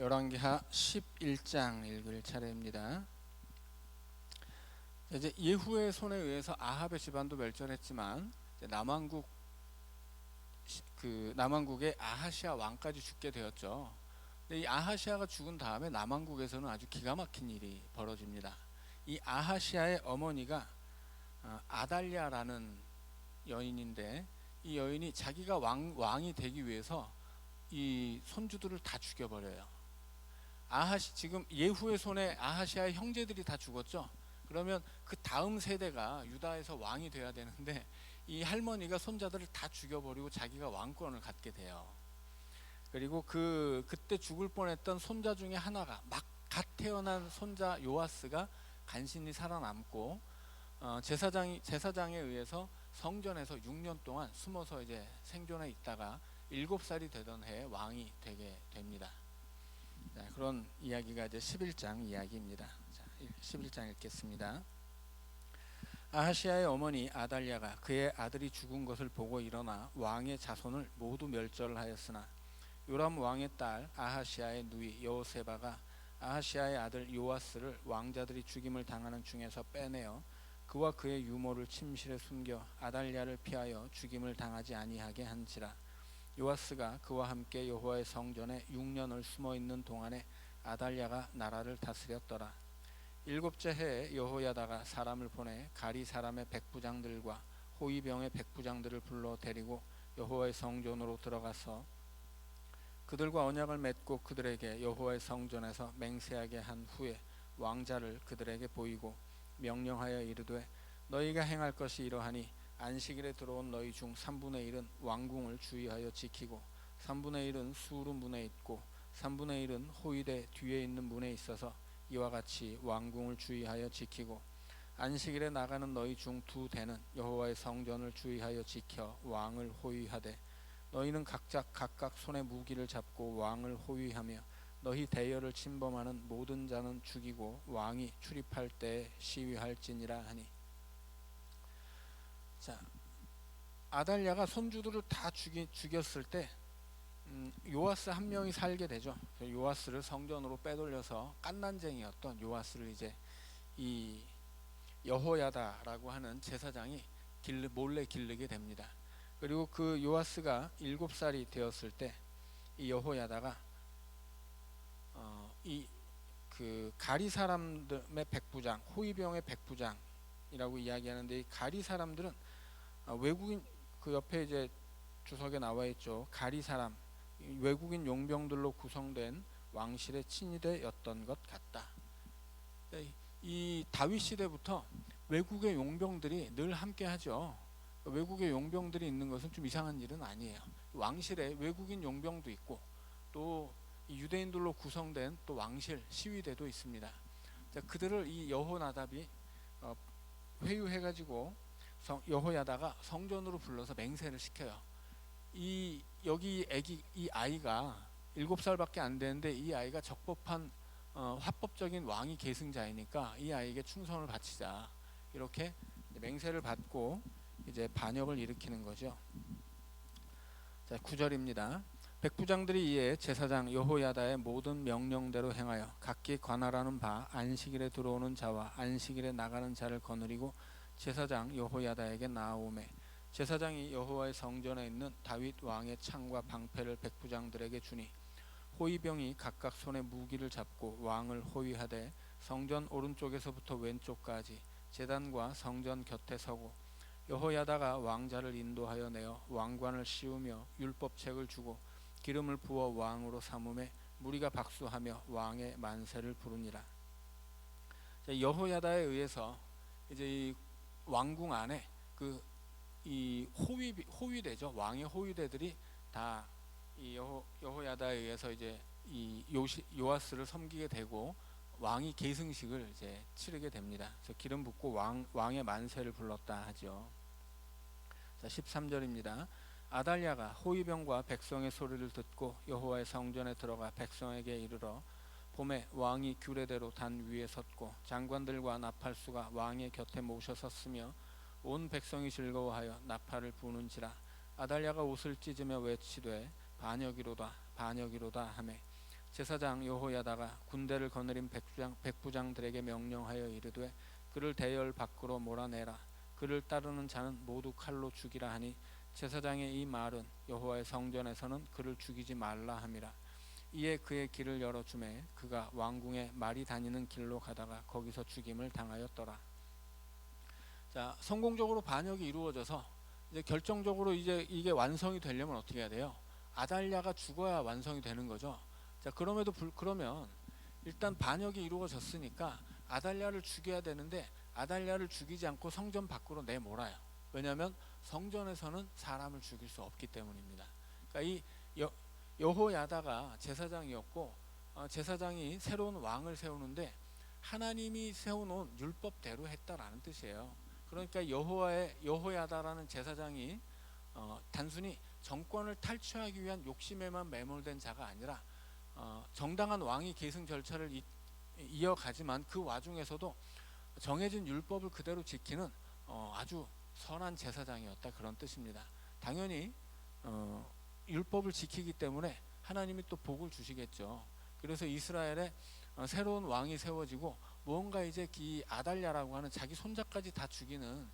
열왕기하 11장 읽을 차례입니다. 이제 예후의 손에 의해서 아합의 집안도 멸절했지만 남왕국의 아하시아 왕까지 죽게 되었죠. 근데 이 아하시아가 죽은 다음에 남왕국에서는 아주 기가 막힌 일이 벌어집니다. 이 아하시아의 어머니가 아달랴라는 여인인데, 이 여인이 자기가 왕이 되기 위해서 이 손주들을 다 죽여버려요. 지금 예후의 손에 아하시아의 형제들이 다 죽었죠. 그러면 그 다음 세대가 유다에서 왕이 돼야 되는데, 이 할머니가 손자들을 다 죽여버리고 자기가 왕권을 갖게 돼요. 그리고 그때 죽을 뻔했던 손자 중에 하나가 막 갓 태어난 손자 요아스가 간신히 살아남고, 제사장에 의해서 성전에서 6년 동안 숨어서 이제 생존해 있다가 7살이 되던 해에 왕이 되게 됩니다. 자, 그런 이야기가 이제 11장 이야기입니다. 자, 11장 읽겠습니다. 아하시아의 어머니 아달랴가 그의 아들이 죽은 것을 보고 일어나 왕의 자손을 모두 멸절하였으나, 요람 왕의 딸 아하시아의 누이 여호세바가 아하시아의 아들 요아스를 왕자들이 죽임을 당하는 중에서 빼내어 그와 그의 유모를 침실에 숨겨 아달랴를 피하여 죽임을 당하지 아니하게 한지라. 요아스가 그와 함께 여호와의 성전에 6년을 숨어있는 동안에 아달랴가 나라를 다스렸더라. 7째 해에 여호야다가 사람을 보내 가리 사람의 백부장들과 호위병의 백부장들을 불러 데리고 여호와의 성전으로 들어가서 그들과 언약을 맺고 그들에게 여호와의 성전에서 맹세하게 한 후에 왕자를 그들에게 보이고 명령하여 이르되, 너희가 행할 것이 이러하니 안식일에 들어온 너희 중 3분의 1은 왕궁을 주의하여 지키고 3분의 1은 수르 문에 있고 3분의 1은 호위대 뒤에 있는 문에 있어서 이와 같이 왕궁을 주의하여 지키고, 안식일에 나가는 너희 중 2대는 여호와의 성전을 주의하여 지켜 왕을 호위하되, 너희는 각각 손에 무기를 잡고 왕을 호위하며 너희 대열을 침범하는 모든 자는 죽이고 왕이 출입할 때에 시위할지니라 하니. 자, 아달랴가 손주들을 다 죽였을 때 요아스 한 명이 살게 되죠. 요아스를 성전으로 빼돌려서 깐난쟁이였던 요아스를 이제 이 여호야다라고 하는 제사장이 몰래 기르게 됩니다. 그리고 그 요아스가 7살이 되었을 때 이 여호야다가 그 가리 사람들의 백부장, 호위병의 백부장이라고 이야기하는데, 이 가리 사람들은 외국인, 그 옆에 이제 주석에 나와 있죠. 가리 사람, 외국인 용병들로 구성된 왕실의 친위대였던 것 같다. 이 다윗 시대부터 외국의 용병들이 늘 함께 하죠. 외국의 용병들이 있는 것은 좀 이상한 일은 아니에요. 왕실에 외국인 용병도 있고 또 유대인들로 구성된 또 왕실 시위대도 있습니다. 자, 그들을 이 여호나답이 회유해가지고 여호야다가 성전으로 불러서 맹세를 시켜요. 이 아이가 7살밖에 안 되는데, 이 아이가 적법한 합법적인 왕위 계승자이니까 이 아이에게 충성을 바치자, 이렇게 맹세를 받고 이제 반역을 일으키는 거죠. 자, 9절입니다. 백부장들이 이에 제사장 여호야다의 모든 명령대로 행하여 각기 관할하는 바 안식일에 들어오는 자와 안식일에 나가는 자를 거느리고 제사장 여호야다에게 나아오매, 제사장이 여호와의 성전에 있는 다윗 왕의 창과 방패를 백부장들에게 주니, 호위병이 각각 손에 무기를 잡고 왕을 호위하되 성전 오른쪽에서부터 왼쪽까지 제단과 성전 곁에 서고, 여호야다가 왕자를 인도하여 내어 왕관을 씌우며 율법책을 주고 기름을 부어 왕으로 삼음에 무리가 박수하며 왕의 만세를 부르니라. 여호야다에 의해서 이제 이 왕궁 안에 이 호위대죠. 왕의 호위대들이 다 이 여호야다에 의해서 이제 이 요아스를 섬기게 되고 왕이 계승식을 이제 치르게 됩니다. 그래서 기름 붓고 왕의 만세를 불렀다 하죠. 자, 13절입니다. 아달랴가 호위병과 백성의 소리를 듣고 여호와의 성전에 들어가 백성에게 이르러 봄에 왕이 규례대로 단 위에 섰고 장관들과 나팔수가 왕의 곁에 모셔 섰으며 온 백성이 즐거워하여 나팔을 부는지라. 아달랴가 옷을 찢으며 외치되 반역이로다 반역이로다 하매, 제사장 여호야다가 군대를 거느린 백부장들에게 명령하여 이르되 그를 대열 밖으로 몰아내라. 그를 따르는 자는 모두 칼로 죽이라 하니 제사장의 이 말은 여호와의 성전에서는 그를 죽이지 말라 함이라. 이에 그의 길을 열어주매 그가 왕궁에 말이 다니는 길로 가다가 거기서 죽임을 당하였더라. 자, 성공적으로 반역이 이루어져서 이제 결정적으로 이제 이게 완성이 되려면 어떻게 해야 돼요? 아달랴가 죽어야 완성이 되는 거죠. 자, 그러면 일단 반역이 이루어졌으니까 아달랴를 죽여야 되는데 아달랴를 죽이지 않고 성전 밖으로 내몰아요. 왜냐하면 성전에서는 사람을 죽일 수 없기 때문입니다. 그러니까 이 여호야다가 제사장이었고 제사장이 새로운 왕을 세우는데 하나님이 세워놓은 율법대로 했다라는 뜻이에요. 그러니까 여호야다라는 제사장이 단순히 정권을 탈취하기 위한 욕심에만 매몰된 자가 아니라 정당한 왕이 계승 절차를 이어가지만 그 와중에서도 정해진 율법을 그대로 지키는 아주 선한 제사장이었다, 그런 뜻입니다. 당연히 율법을 지키기 때문에 하나님이 또 복을 주시겠죠. 그래서 이스라엘에 새로운 왕이 세워지고 무언가 이제 이 아달랴라고 하는 자기 손자까지 다 죽이는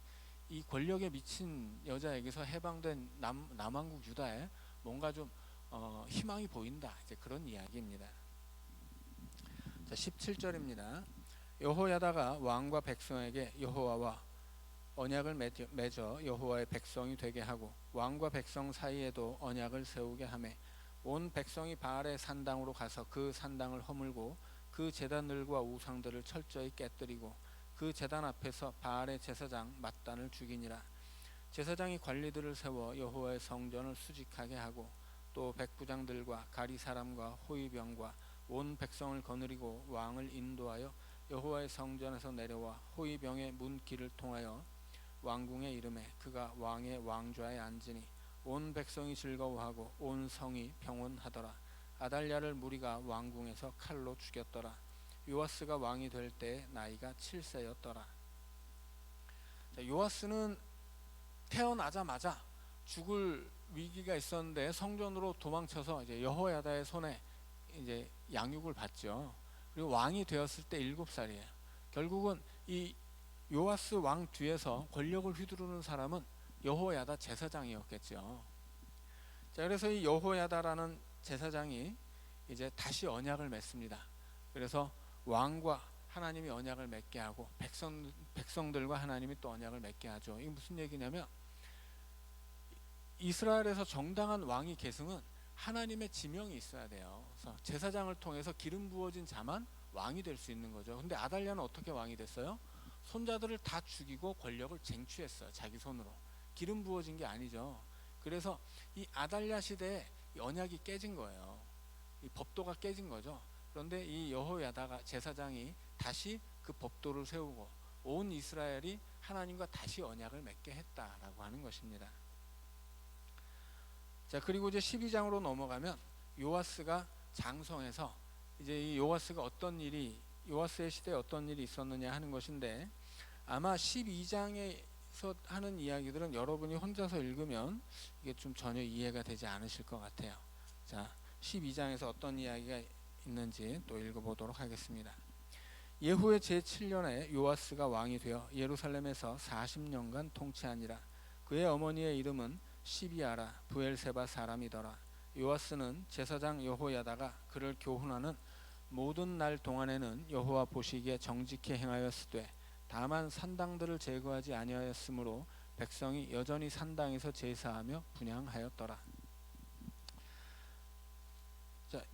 이 권력에 미친 여자에게서 해방된 남왕국 유다에 뭔가 좀 희망이 보인다, 이제 그런 이야기입니다. 자, 17절입니다. 여호야다가 왕과 백성에게 여호와와 언약을 맺어 여호와의 백성이 되게 하고 왕과 백성 사이에도 언약을 세우게 하매 온 백성이 바알의 산당으로 가서 그 산당을 허물고 그 제단들과 우상들을 철저히 깨뜨리고 그 제단 앞에서 바알의 제사장 mat단을 죽이니라. 제사장이 관리들을 세워 여호와의 성전을 수직하게 하고 또 백부장들과 가리 사람과 호위병과 온 백성을 거느리고 왕을 인도하여 여호와의 성전에서 내려와 호위병의 문길을 통하여 왕궁에 이르매 그가 왕의 왕좌에 앉으니 온 백성이 즐거워하고 온 성이 평온하더라. 아달랴를 무리가 왕궁에서 칼로 죽였더라. 요아스가 왕이 될 때 나이가 7세였더라. 요아스는 태어나자마자 죽을 위기가 있었는데 성전으로 도망쳐서 이제 여호야다의 손에 이제 양육을 받죠. 그리고 왕이 되었을 때 7살이에요. 결국은 이 요아스 왕 뒤에서 권력을 휘두르는 사람은 여호야다 제사장이었겠죠. 자, 그래서 이 여호야다라는 제사장이 이제 다시 언약을 맺습니다. 그래서 왕과 하나님이 언약을 맺게 하고 백성들과 하나님이 또 언약을 맺게 하죠. 이게 무슨 얘기냐면 이스라엘에서 정당한 왕이 계승은 하나님의 지명이 있어야 돼요. 그래서 제사장을 통해서 기름 부어진 자만 왕이 될 수 있는 거죠. 근데 아달랴는 어떻게 왕이 됐어요? 손자들을 다 죽이고 권력을 쟁취했어요. 자기 손으로. 기름 부어진 게 아니죠. 그래서 이 아달랴 시대에 이 언약이 깨진 거예요. 이 법도가 깨진 거죠. 그런데 이 여호야다가 제사장이 다시 그 법도를 세우고 온 이스라엘이 하나님과 다시 언약을 맺게 했다라고 하는 것입니다. 자, 그리고 이제 12장으로 넘어가면 요아스가 장성해서 이제 이 요아스의 시대에 어떤 일이 있었느냐 하는 것인데 아마 12장에서 하는 이야기들은 여러분이 혼자서 읽으면 이게 좀 전혀 이해가 되지 않으실 것 같아요. 자, 12장에서 어떤 이야기가 있는지 또 읽어보도록 하겠습니다. 예후의 제7년에 요아스가 왕이 되어 예루살렘에서 40년간 통치하니라. 그의 어머니의 이름은 시비아라 브엘세바 사람이더라. 요아스는 제사장 여호야다가 그를 교훈하는 모든 날 동안에는 여호와 보시기에 정직히 행하였으되 다만 산당들을 제거하지 아니하였으므로 백성이 여전히 산당에서 제사하며 분향하였더라. 자,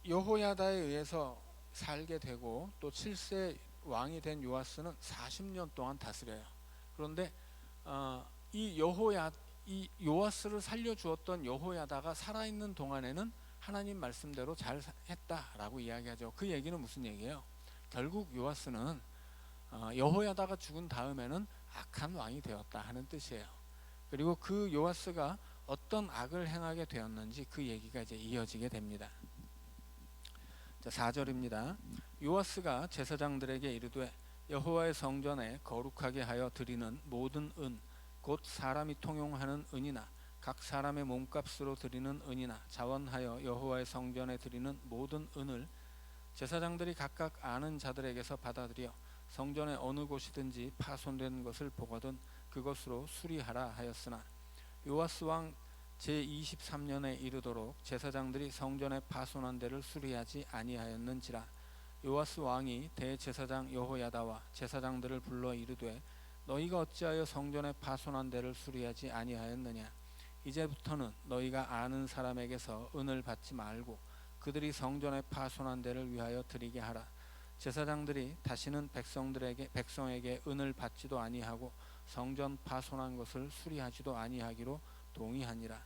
여호야다에 의해서 살게 되고 또 7세 왕이 된 요아스는 40년 동안 다스려요. 그런데 이 요아스를 살려주었던 여호야다가 살아있는 동안에는 하나님 말씀대로 잘 했다라고 이야기하죠. 그 얘기는 무슨 얘기예요? 결국 요아스는 여호야다가 죽은 다음에는 악한 왕이 되었다 하는 뜻이에요. 그리고 그 요아스가 어떤 악을 행하게 되었는지 그 얘기가 이제 이어지게 됩니다. 자, 4절입니다. 요아스가 제사장들에게 이르되 여호와의 성전에 거룩하게 하여 드리는 모든 은 곧 사람이 통용하는 은이나 각 사람의 몸값으로 드리는 은이나 자원하여 여호와의 성전에 드리는 모든 은을 제사장들이 각각 아는 자들에게서 받아들여 성전의 어느 곳이든지 파손된 것을 보거든 그것으로 수리하라 하였으나 요아스 왕 제23년에 이르도록 제사장들이 성전의 파손한 데를 수리하지 아니하였는지라. 요아스 왕이 대제사장 여호야다와 제사장들을 불러 이르되 너희가 어찌하여 성전의 파손한 데를 수리하지 아니하였느냐. 이제부터는 너희가 아는 사람에게서 은을 받지 말고 그들이 성전의 파손한 데를 위하여 드리게 하라. 제사장들이 다시는 백성에게 은을 받지도 아니하고 성전 파손한 것을 수리하지도 아니하기로 동의하니라.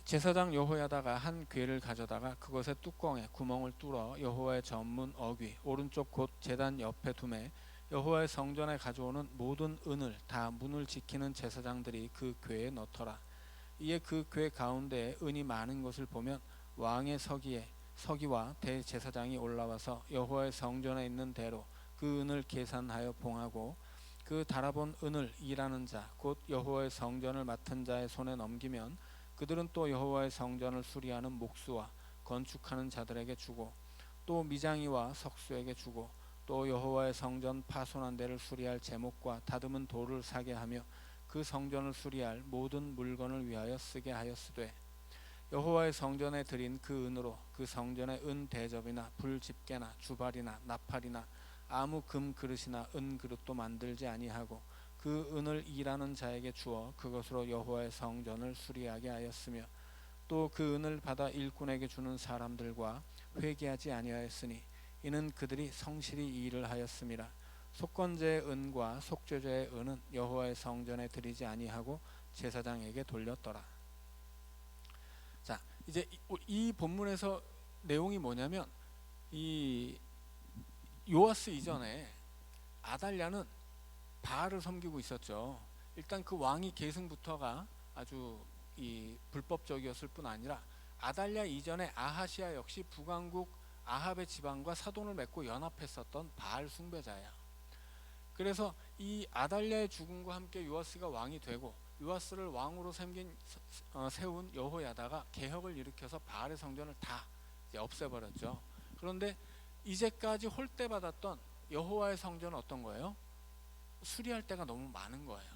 제사장 여호야다가 한 궤를 가져다가 그것의 뚜껑에 구멍을 뚫어 여호와의 전문 어귀 오른쪽 곧 제단 옆에 두매 여호와의 성전에 가져오는 모든 은을 다 문을 지키는 제사장들이 그 궤에 넣더라. 이에 그 궤 가운데에 은이 많은 것을 보면 왕의 서기와 대제사장이 올라와서 여호와의 성전에 있는 대로 그 은을 계산하여 봉하고 그 달아본 은을 일하는 자 곧 여호와의 성전을 맡은 자의 손에 넘기면 그들은 또 여호와의 성전을 수리하는 목수와 건축하는 자들에게 주고 또 미장이와 석수에게 주고 또 여호와의 성전 파손한 데를 수리할 제목과 다듬은 돌을 사게 하며 그 성전을 수리할 모든 물건을 위하여 쓰게 하였으되 여호와의 성전에 드린 그 은으로 그 성전의 은 대접이나 불 집게나 주발이나 나팔이나 아무 금 그릇이나 은 그릇도 만들지 아니하고 그 은을 일하는 자에게 주어 그것으로 여호와의 성전을 수리하게 하였으며 또 그 은을 받아 일꾼에게 주는 사람들과 회개하지 아니하였으니 이는 그들이 성실히 이 일을 하였음이라. 속건제의 은과 속죄제의 은은 여호와의 성전에 드리지 아니하고 제사장에게 돌렸더라. 자, 이제 이 본문에서 내용이 뭐냐면 이 요아스 이전에 아달랴는 바알을 섬기고 있었죠. 일단 그 왕이 계승부터가 아주 불법적이었을 뿐 아니라 아달랴 이전에 아하시아 역시 북왕국 아합의 지방과 사돈을 맺고 연합했었던 바알 숭배자예요. 그래서 이 아달랴의 죽음과 함께 요아스가 왕이 되고 요아스를 왕으로 세운 여호야다가 개혁을 일으켜서 바알의 성전을 다 이제 없애버렸죠. 그런데 이제까지 홀대받았던 여호와의 성전은 어떤 거예요? 수리할 때가 너무 많은 거예요.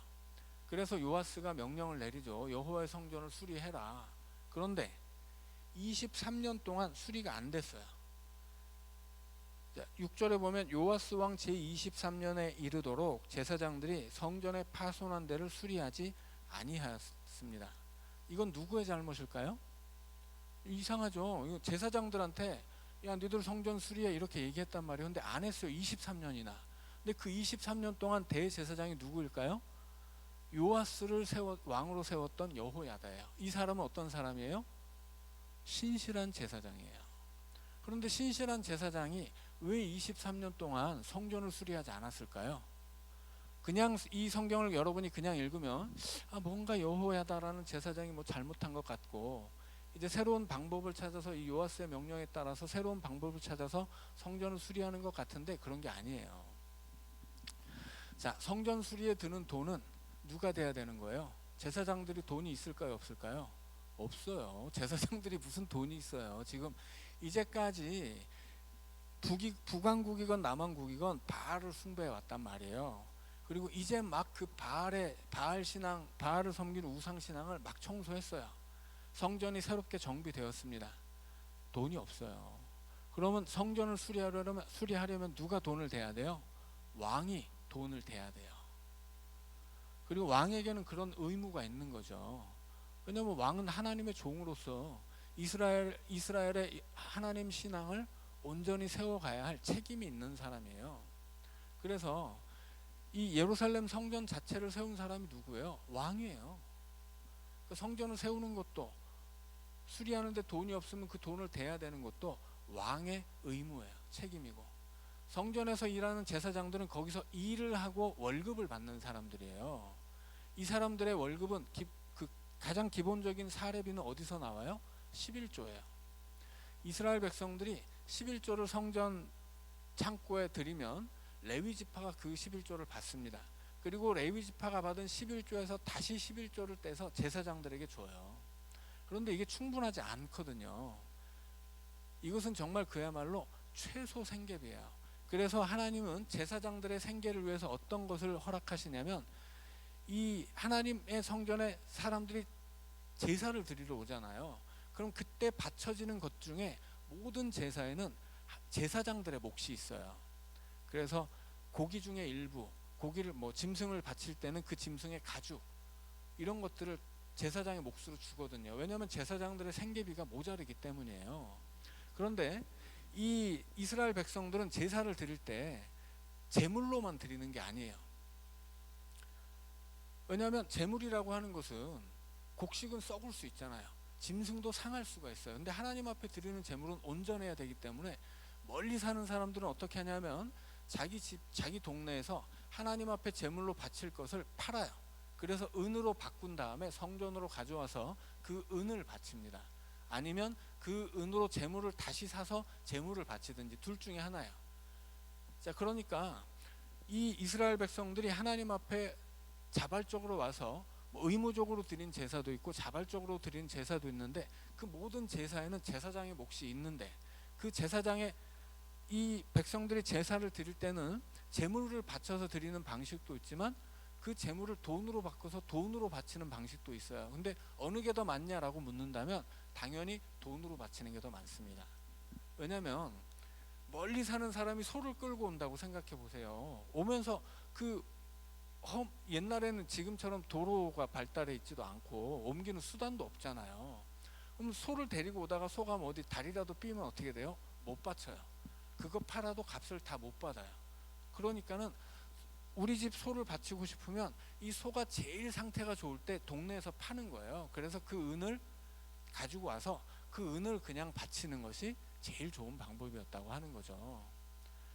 그래서 요아스가 명령을 내리죠. 여호와의 성전을 수리해라. 그런데 23년 동안 수리가 안 됐어요. 6절에 보면 요아스 왕 제23년에 이르도록 제사장들이 성전의 파손한 데를 수리하지 아니하였습니다. 이건 누구의 잘못일까요? 이상하죠. 제사장들한테 야 너희들 성전 수리해 이렇게 얘기했단 말이에요. 근데 안 했어요. 23년이나. 근데 그 23년 동안 대제사장이 누구일까요? 요아스를 왕으로 세웠던 여호야다예요. 이 사람은 어떤 사람이에요? 신실한 제사장이에요. 그런데 신실한 제사장이 왜 23년 동안 성전을 수리하지 않았을까요? 그냥 이 성경을 여러분이 그냥 읽으면 뭔가 여호야다라는 제사장이 뭐 잘못한 것 같고 이제 새로운 방법을 찾아서 이 요아스의 명령에 따라서 새로운 방법을 찾아서 성전을 수리하는 것 같은데 그런 게 아니에요. 자, 성전 수리에 드는 돈은 누가 돼야 되는 거예요? 제사장들이 돈이 있을까요, 없을까요? 없어요. 제사장들이 무슨 돈이 있어요. 지금 이제까지 북왕국이건 남왕국이건 바알을 숭배해 왔단 말이에요. 그리고 이제 막 그 바알 신앙, 바알을 섬기는 우상 신앙을 막 청소했어요. 성전이 새롭게 정비되었습니다. 돈이 없어요. 그러면 성전을 수리하려면 누가 돈을 대야 돼요? 왕이 돈을 대야 돼요. 그리고 왕에게는 그런 의무가 있는 거죠. 왜냐하면 왕은 하나님의 종으로서 이스라엘의 하나님 신앙을 온전히 세워가야 할 책임이 있는 사람이에요. 그래서 이 예루살렘 성전 자체를 세운 사람이 누구예요? 왕이에요. 그 성전을 세우는 것도 수리하는데 돈이 없으면 그 돈을 대야 되는 것도 왕의 의무예요. 책임이고 성전에서 일하는 제사장들은 거기서 일을 하고 월급을 받는 사람들이에요. 이 사람들의 월급은 가장 기본적인 사례비는 어디서 나와요? 11조예요. 이스라엘 백성들이 11조를 성전 창고에 드리면 레위 지파가 그 11조를 받습니다. 그리고 레위 지파가 받은 11조에서 다시 11조를 떼서 제사장들에게 줘요. 그런데 이게 충분하지 않거든요. 이것은 정말 그야말로 최소 생계비예요. 그래서 하나님은 제사장들의 생계를 위해서 어떤 것을 허락하시냐면, 이 하나님의 성전에 사람들이 제사를 드리러 오잖아요. 그럼 그때 바쳐지는 것 중에 모든 제사에는 제사장들의 몫이 있어요. 그래서 고기 중에 일부, 고기를 짐승을 바칠 때는 그 짐승의 가죽, 이런 것들을 제사장의 몫으로 주거든요. 왜냐하면 제사장들의 생계비가 모자르기 때문이에요. 그런데 이 이스라엘 백성들은 제사를 드릴 때 제물로만 드리는 게 아니에요. 왜냐하면 제물이라고 하는 것은 곡식은 썩을 수 있잖아요. 짐승도 상할 수가 있어요. 근데 하나님 앞에 드리는 제물은 온전해야 되기 때문에 멀리 사는 사람들은 어떻게 하냐면 자기 집, 자기 동네에서 하나님 앞에 제물로 바칠 것을 팔아요. 그래서 은으로 바꾼 다음에 성전으로 가져와서 그 은을 바칩니다. 아니면 그 은으로 제물을 다시 사서 제물을 바치든지 둘 중에 하나예요. 자, 그러니까 이 이스라엘 백성들이 하나님 앞에 자발적으로 와서 의무적으로 드린 제사도 있고 자발적으로 드린 제사도 있는데, 그 모든 제사에는 제사장의 몫이 있는데, 그 제사장의 이 백성들이 제사를 드릴 때는 제물을 바쳐서 드리는 방식도 있지만 그 제물을 돈으로 바꿔서 돈으로 바치는 방식도 있어요. 근데 어느 게 더 많냐라고 묻는다면 당연히 돈으로 바치는 게 더 많습니다. 왜냐하면 멀리 사는 사람이 소를 끌고 온다고 생각해 보세요. 오면서 옛날에는 지금처럼 도로가 발달해 있지도 않고 옮기는 수단도 없잖아요. 그럼 소를 데리고 오다가 소가 어디 다리라도 삐면 어떻게 돼요? 못 바쳐요. 그거 팔아도 값을 다 못 받아요. 그러니까는 우리 집 소를 바치고 싶으면 이 소가 제일 상태가 좋을 때 동네에서 파는 거예요. 그래서 그 은을 가지고 와서 그 은을 그냥 바치는 것이 제일 좋은 방법이었다고 하는 거죠.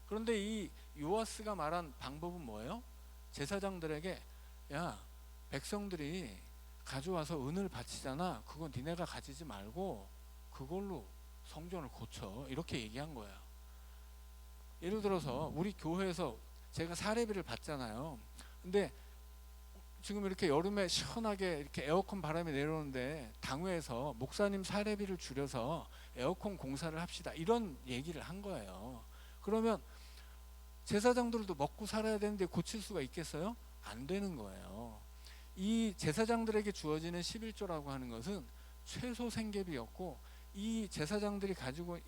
그런데 이 요아스가 말한 방법은 뭐예요? 제사장들에게, 야, 백성들이 가져와서 은을 바치잖아. 그건 니네가 가지지 말고 그걸로 성전을 고쳐, 이렇게 얘기한 거예요. 예를 들어서 우리 교회에서 제가 사례비를 받잖아요. 근데 지금 이렇게 여름에 시원하게 이렇게 에어컨 바람이 내려오는데 당회에서 목사님 사례비를 줄여서 에어컨 공사를 합시다, 이런 얘기를 한 거예요. 그러면 제사장들도 먹고 살아야 되는데 고칠 수가 있겠어요? 안 되는 거예요. 이 제사장들에게 주어지는 11조라고 하는 것은 최소 생계비였고, 이 제사장들이 가지고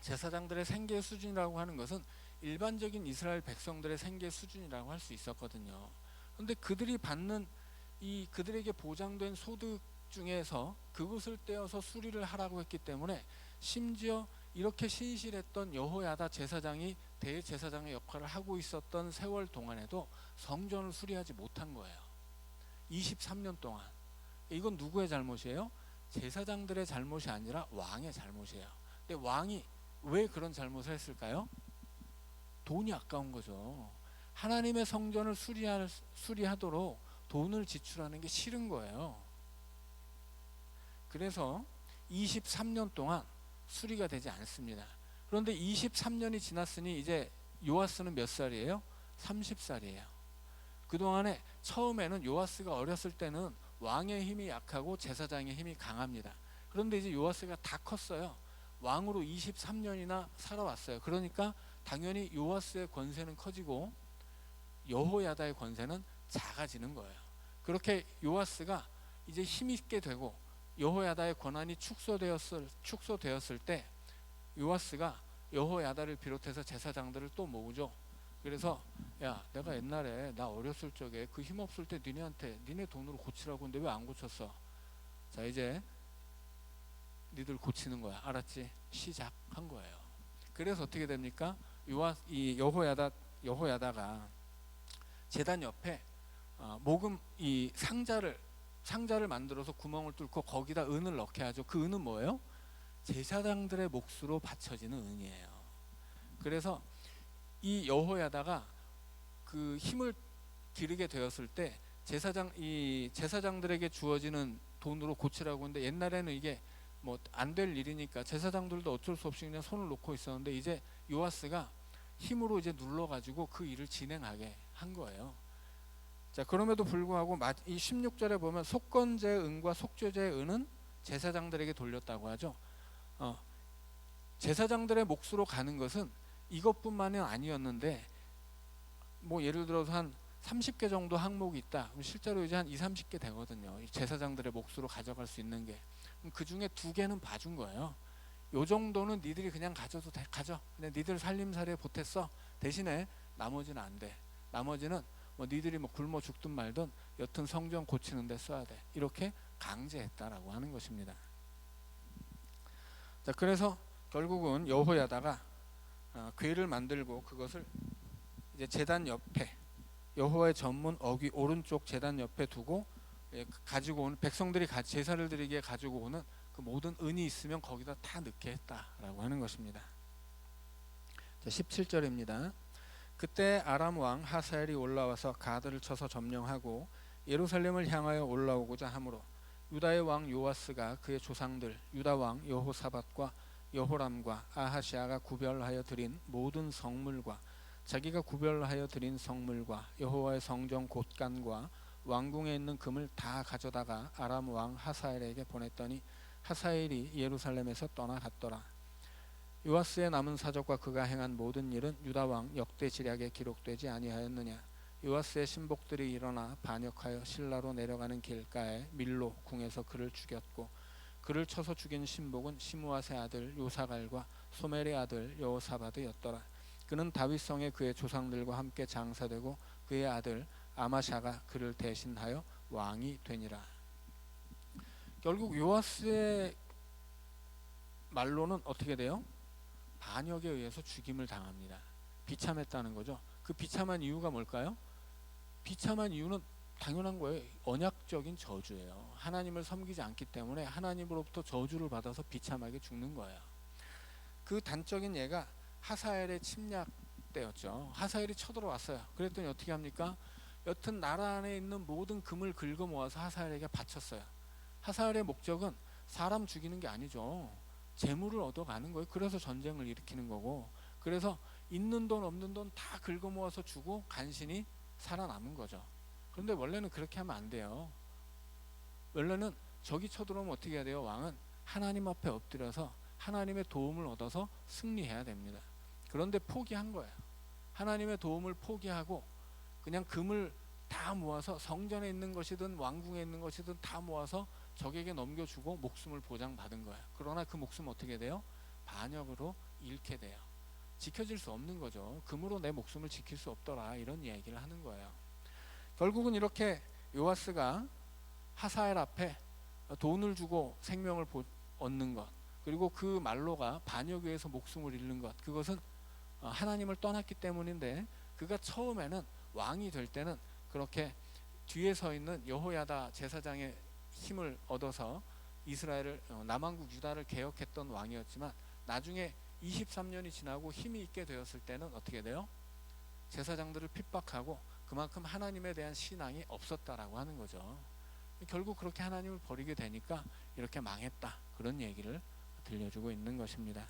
제사장들의 생계 수준이라고 하는 것은 일반적인 이스라엘 백성들의 생계 수준이라고 할 수 있었거든요. 그런데 그들이 받는 그들에게 보장된 소득 중에서 그것을 떼어서 수리를 하라고 했기 때문에, 심지어 이렇게 신실했던 여호야다 제사장이 대제사장의 역할을 하고 있었던 세월 동안에도 성전을 수리하지 못한 거예요. 23년 동안. 이건 누구의 잘못이에요? 제사장들의 잘못이 아니라 왕의 잘못이에요. 근데 왕이 왜 그런 잘못을 했을까요? 돈이 아까운 거죠. 하나님의 성전을 수리하도록 돈을 지출하는 게 싫은 거예요. 그래서 23년 동안 수리가 되지 않습니다. 그런데 23년이 지났으니 이제 요아스는 몇 살이에요? 30살이에요. 그동안에 처음에는 요아스가 어렸을 때는 왕의 힘이 약하고 제사장의 힘이 강합니다. 그런데 이제 요아스가 다 컸어요. 왕으로 23년이나 살아왔어요. 그러니까 당연히 요아스의 권세는 커지고 여호야다의 권세는 작아지는 거예요. 그렇게 요아스가 이제 힘있게 되고 여호야다의 권한이 축소되었을 때, 요아스가 여호야다를 비롯해서 제사장들을 또 모으죠. 그래서, 야, 내가 옛날에 나 어렸을 적에 그 힘없을 때 니네 돈으로 고치라고 했는데 왜 안 고쳤어? 자, 이제 니들 고치는 거야. 알았지? 시작한 거예요. 그래서 어떻게 됩니까? 여호야다가 제단 옆에 모금 이 상자를 만들어서 구멍을 뚫고 거기다 은을 넣게 하죠. 그 은은 뭐예요? 제사장들의 몫으로 바쳐지는 은이에요. 그래서 이 여호야다가 그 힘을 기르게 되었을 때 제사장들에게 주어지는 돈으로 고치라고 했는데, 옛날에는 이게 안 될 일이니까 제사장들도 어쩔 수 없이 그냥 손을 놓고 있었는데, 이제 요아스가 힘으로 이제 눌러가지고 그 일을 진행하게 한 거예요. 자, 그럼에도 불구하고 이 16절에 보면 속건제의 은과 속죄제의 은은 제사장들에게 돌렸다고 하죠. 제사장들의 몫으로 가는 것은 이것뿐만은 아니었는데, 뭐 예를 들어서 한 30개 정도 항목이 있다. 실제로 이제 한 2, 30개 되거든요. 제사장들의 몫으로 가져갈 수 있는 게. 그 중에 2개는 봐준 거예요. 요 정도는 니들이 그냥 가져도 돼. 가져. 근데 니들 살림살이에 보탰어. 대신에 나머지는 안 돼. 나머지는 뭐 니들이 뭐 굶어 죽든 말든 여튼 성전 고치는 데 써야 돼. 이렇게 강제했다라고 하는 것입니다. 자, 그래서 결국은 여호야다가 궤를 만들고 그것을 이제 제단 옆에, 여호와의 전문 어귀 오른쪽 제단 옆에 두고 가지고 오는, 백성들이 제사를 드리기에 가지고 오는 그 모든 은이 있으면 거기다 다 넣게 했다라고 하는 것입니다. 자, 17절입니다. 그때 아람 왕 하사엘이 올라와서 가드를 쳐서 점령하고 예루살렘을 향하여 올라오고자 하므로 유다의 왕 요아스가 그의 조상들 유다 왕 여호사밧과 여호람과 아하시아가 구별하여 드린 모든 성물과 자기가 구별하여 드린 성물과 여호와의 성전 곳간과 왕궁에 있는 금을 다 가져다가 아람 왕 하사엘에게 보냈더니 하사엘이 예루살렘에서 떠나갔더라. 요아스의 남은 사적과 그가 행한 모든 일은 유다 왕 역대 지략에 기록되지 아니하였느냐. 요아스의 신복들이 일어나 반역하여 실라로 내려가는 길가에 밀로 궁에서 그를 죽였고 그를 쳐서 죽인 신복은 시므앗의 아들 요사갈과 소멜의 아들 여호사밧이었더라. 그는 다윗성에 그의 조상들과 함께 장사되고 그의 아들 아마샤가 그를 대신하여 왕이 되니라. 결국 요아스의 말로는 어떻게 돼요? 반역에 의해서 죽임을 당합니다. 비참했다는 거죠. 그 비참한 이유가 뭘까요? 비참한 이유는 당연한 거예요. 언약적인 저주예요. 하나님을 섬기지 않기 때문에 하나님으로부터 저주를 받아서 비참하게 죽는 거예요. 그 단적인 예가 하사엘의 침략 때였죠. 하사엘이 쳐들어왔어요. 그랬더니 어떻게 합니까? 여튼 나라 안에 있는 모든 금을 긁어 모아서 하사엘에게 바쳤어요. 하사엘의 목적은 사람 죽이는 게 아니죠. 재물을 얻어가는 거예요. 그래서 전쟁을 일으키는 거고, 그래서 있는 돈 없는 돈 다 긁어 모아서 주고 간신히 살아남은 거죠. 그런데 원래는 그렇게 하면 안 돼요. 원래는 적이 쳐들어오면 어떻게 해야 돼요? 왕은 하나님 앞에 엎드려서 하나님의 도움을 얻어서 승리해야 됩니다. 그런데 포기한 거예요. 하나님의 도움을 포기하고 그냥 금을 다 모아서 성전에 있는 것이든 왕궁에 있는 것이든 다 모아서 적에게 넘겨주고 목숨을 보장받은 거예요. 그러나 그 목숨 어떻게 돼요? 반역으로 잃게 돼요. 지켜질 수 없는 거죠. 금으로 내 목숨을 지킬 수 없더라, 이런 얘기를 하는 거예요. 결국은 이렇게 요아스가 하사엘 앞에 돈을 주고 생명을 얻는 것, 그리고 그 말로가 반역에 의해서 목숨을 잃는 것, 그것은 하나님을 떠났기 때문인데, 그가 처음에는 왕이 될 때는 그렇게 뒤에 서 있는 여호야다 제사장의 힘을 얻어서 이스라엘을, 남왕국 유다를 개혁했던 왕이었지만 나중에 23년이 지나고 힘이 있게 되었을 때는 어떻게 돼요? 제사장들을 핍박하고 그만큼 하나님에 대한 신앙이 없었다라고 하는 거죠. 결국 그렇게 하나님을 버리게 되니까 이렇게 망했다, 그런 얘기를 들려주고 있는 것입니다.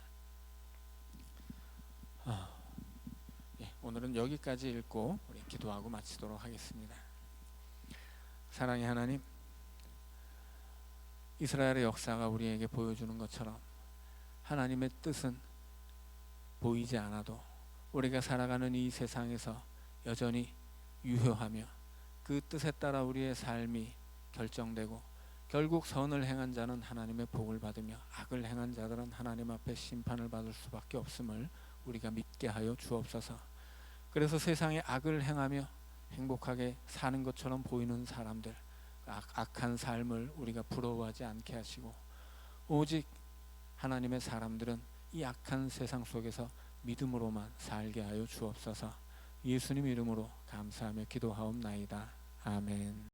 오늘은 여기까지 읽고 우리 기도하고 마치도록 하겠습니다. 사랑의 하나님, 이스라엘의 역사가 우리에게 보여주는 것처럼 하나님의 뜻은 보이지 않아도 우리가 살아가는 이 세상에서 여전히 유효하며 그 뜻에 따라 우리의 삶이 결정되고 결국 선을 행한 자는 하나님의 복을 받으며 악을 행한 자들은 하나님 앞에 심판을 받을 수밖에 없음을 우리가 믿게 하여 주옵소서. 그래서 세상에 악을 행하며 행복하게 사는 것처럼 보이는 사람들, 악한 삶을 우리가 부러워하지 않게 하시고, 오직 하나님의 사람들은 이 악한 세상 속에서 믿음으로만 살게 하여 주옵소서. 예수님 이름으로 감사하며 기도하옵나이다. 아멘.